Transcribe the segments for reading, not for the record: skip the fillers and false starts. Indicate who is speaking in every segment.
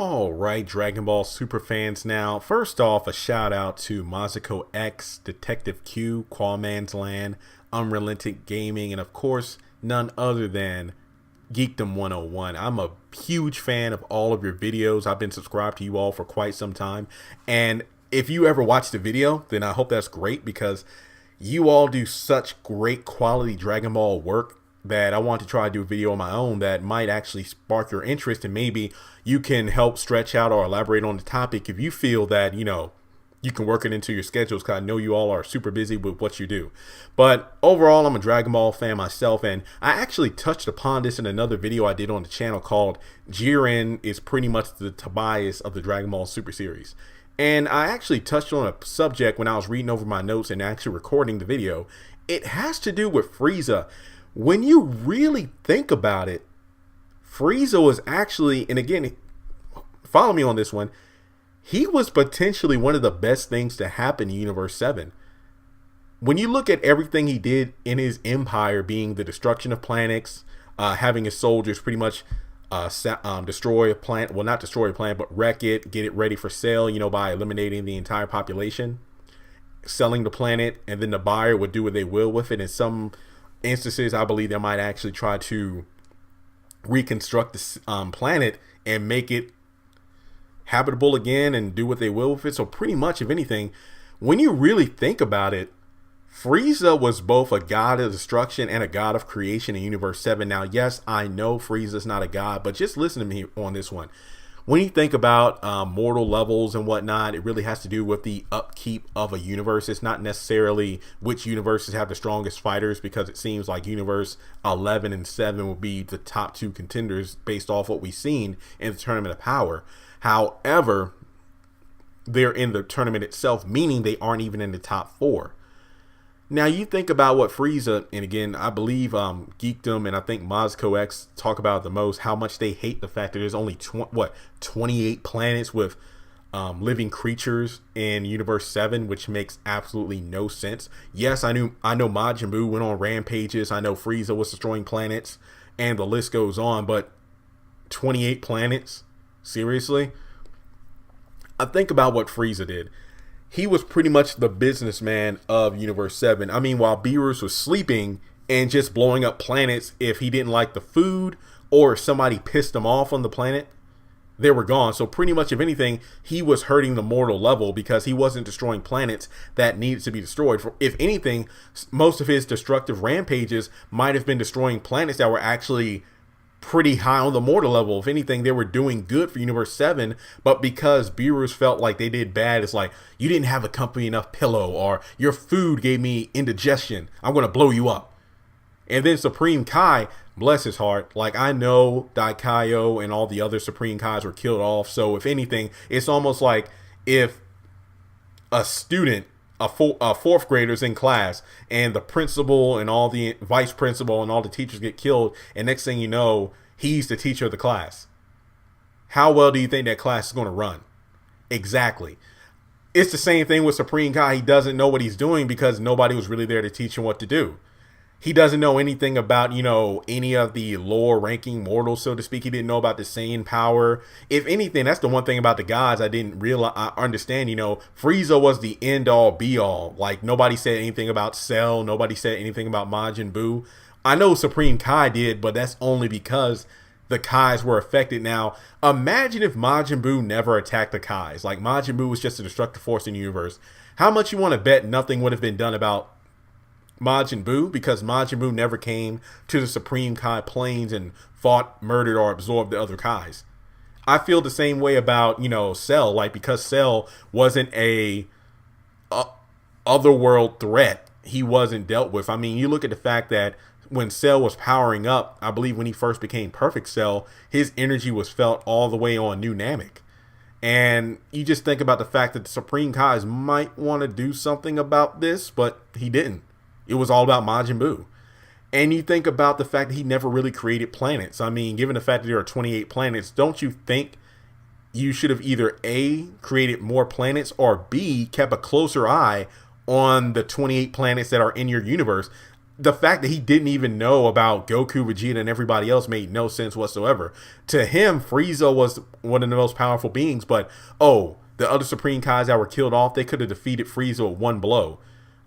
Speaker 1: All right, Dragon Ball super fans. Now, first off, a shout out to Mazako X, Detective Q, Qualman's Land, Unrelenting Gaming, and of course, none other than Geekdom 101. I'm a huge fan of all of your videos. I've been subscribed to you all for quite some time. And if you ever watch the video, then I hope that's great because you all do such great quality Dragon Ball work that I want to try to do a video on my own that might actually spark your interest, and maybe you can help stretch out or elaborate on the topic if you feel that, you can work it into your schedules, because I know you all are super busy with what you do. But overall, I'm a Dragon Ball fan myself, and I actually touched upon this in another video I did on the channel called Jiren is pretty much the Tobias of the Dragon Ball Super Series. And I actually touched on a subject when I was reading over my notes and actually recording the video. It has to do with Frieza. When you really think about it, Frieza was actually, and again, follow me on this one, he was potentially one of the best things to happen in Universe 7. When you look at everything he did in his empire, being the destruction of planets, having his soldiers pretty much destroy a planet, well, not destroy a planet, but wreck it, get it ready for sale, by eliminating the entire population, selling the planet, and then the buyer would do what they will with it. In some instances, I believe they might actually try to reconstruct the planet and make it habitable again and do what they will with it. So pretty much, if anything, when you really think about it, Frieza was both a god of destruction and a god of creation in Universe 7. Now, yes, I know Frieza's not a god, but just listen to me on this one. When you think about mortal levels and whatnot, it really has to do with the upkeep of a universe. It's not necessarily which universes have the strongest fighters, because it seems like Universe 11 and 7 will be the top two contenders based off what we've seen in the Tournament of Power. However, they're in the tournament itself, meaning they aren't even in the top four. Now, you think about what Frieza, and again, I believe Geekdom and I think Mazco X talk about the most, how much they hate the fact that there's only 28 planets with living creatures in Universe 7, which makes absolutely no sense. Yes, I know Majin Buu went on rampages. I know Frieza was destroying planets, and the list goes on, but 28 planets? Seriously? I think about what Frieza did. He was pretty much the businessman of Universe 7. I mean, while Beerus was sleeping and just blowing up planets, if he didn't like the food or if somebody pissed him off on the planet, they were gone. So pretty much, if anything, he was hurting the mortal level because he wasn't destroying planets that needed to be destroyed. If anything, most of his destructive rampages might have been destroying planets that were actually pretty high on the mortal level. If anything, they were doing good for Universe 7, but because Beerus felt like they did bad, it's like, you didn't have a company enough pillow, or your food gave me indigestion, I'm going to blow you up. And then Supreme Kai, bless his heart, like, I know Daikaio and all the other Supreme Kais were killed off, so if anything, it's almost like if a student, a fourth graders in class, and the principal and all the vice principal and all the teachers get killed, and next thing you know, he's the teacher of the class. How well do you think that class is going to run? Exactly. It's the same thing with Supreme Kai. He doesn't know what he's doing because nobody was really there to teach him what to do. He doesn't know anything about, any of the lower ranking mortals, so to speak. He didn't know about the Saiyan power. If anything, that's the one thing about the gods I didn't understand. Frieza was the end all be all. Like, nobody said anything about Cell. Nobody said anything about Majin Buu. I know Supreme Kai did, but that's only because the Kais were affected. Now, imagine if Majin Buu never attacked the Kais. Like, Majin Buu was just a destructive force in the universe. How much you want to bet nothing would have been done about Majin Buu, because Majin Buu never came to the Supreme Kai planes and fought, murdered, or absorbed the other Kais? I feel the same way about, Cell. Like, because Cell wasn't a otherworld threat, he wasn't dealt with. I mean, you look at the fact that when Cell was powering up, I believe when he first became Perfect Cell, his energy was felt all the way on New Namek. And you just think about the fact that the Supreme Kais might want to do something about this, but he didn't. It was all about Majin Buu. And you think about the fact that he never really created planets. I mean, given the fact that there are 28 planets, don't you think you should have either A, created more planets, or B, kept a closer eye on the 28 planets that are in your universe? the fact that he didn't even know about Goku, Vegeta, and everybody else made no sense whatsoever. To him, Frieza was one of the most powerful beings, but the other Supreme Kais that were killed off, they could have defeated Frieza with one blow.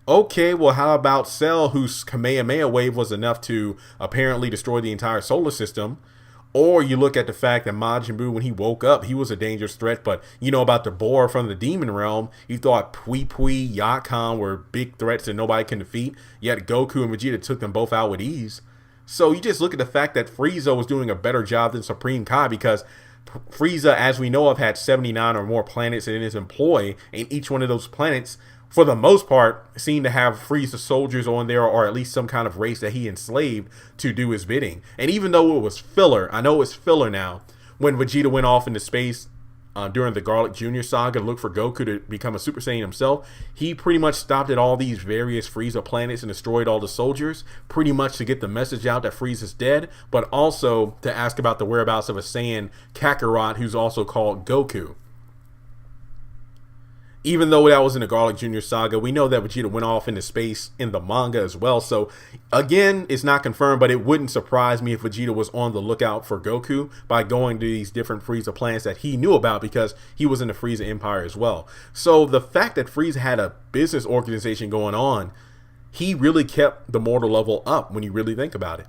Speaker 1: Okay, well, how about Cell, whose Kamehameha wave was enough to apparently destroy the entire solar system? Or you look at the fact that Majin Buu, when he woke up, he was a dangerous threat. But you know about the boar from the demon realm. You thought Pui Pui, Yakan were big threats that nobody can defeat. Yet Goku and Vegeta took them both out with ease. So you just look at the fact that Frieza was doing a better job than Supreme Kai, because Frieza, as we know of, had 79 or more planets in his employ. And each one of those planets, for the most part, seemed to have Frieza soldiers on there, or at least some kind of race that he enslaved to do his bidding. And even though it was filler, I know it's filler now, when Vegeta went off into space during the Garlic Jr. saga to look for Goku to become a Super Saiyan himself, he pretty much stopped at all these various Frieza planets and destroyed all the soldiers, pretty much to get the message out that Frieza's dead, but also to ask about the whereabouts of a Saiyan, Kakarot, who's also called Goku. Even though that was in the Garlic Jr. saga, we know that Vegeta went off into space in the manga as well. So, again, it's not confirmed, but it wouldn't surprise me if Vegeta was on the lookout for Goku by going to these different Frieza planets that he knew about, because he was in the Frieza Empire as well. So, the fact that Frieza had a business organization going on, he really kept the mortal level up when you really think about it.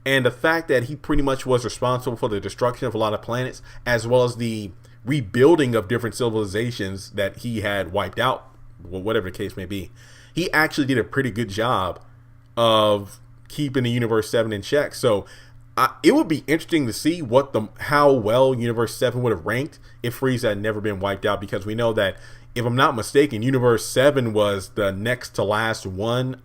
Speaker 1: And the fact that he pretty much was responsible for the destruction of a lot of planets, as well as the rebuilding of different civilizations that he had wiped out, whatever the case may be, he actually did a pretty good job of keeping the Universe 7 in check. So it would be interesting to see how well Universe 7 would have ranked if Frieza had never been wiped out, because we know that, if I'm not mistaken, Universe 7 was the next to last one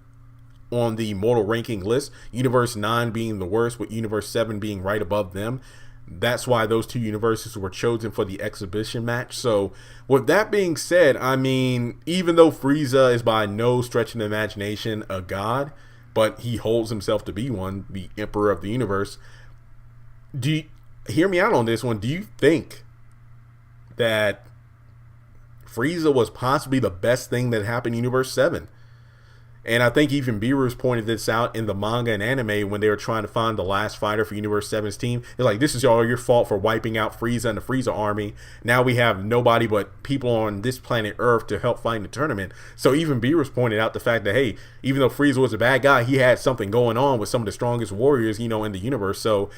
Speaker 1: on the mortal ranking list, Universe 9 being the worst, with Universe 7 being right above them. That's why those two universes were chosen for the exhibition match. So with that being said, I mean, even though Frieza is by no stretch of the imagination a god, but he holds himself to be one, the Emperor of the Universe, hear me out on this one. Do you think that Frieza was possibly the best thing that happened in Universe 7? And I think even Beerus pointed this out in the manga and anime when they were trying to find the last fighter for Universe 7's team. It's like, this is all your fault for wiping out Frieza and the Frieza army. Now we have nobody but people on this planet Earth to help fight in the tournament. So even Beerus pointed out the fact that, hey, even though Frieza was a bad guy, he had something going on with some of the strongest warriors, in the universe. So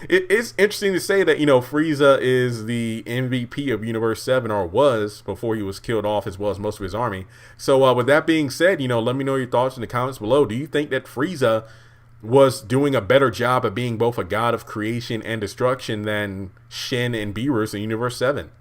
Speaker 1: it's interesting to say that, Frieza is the MVP of Universe 7, or was, before he was killed off, as well as most of his army. So with that being said, let me know your thoughts in the comments below. Do you think that Frieza was doing a better job of being both a god of creation and destruction than Shin and Beerus in Universe 7?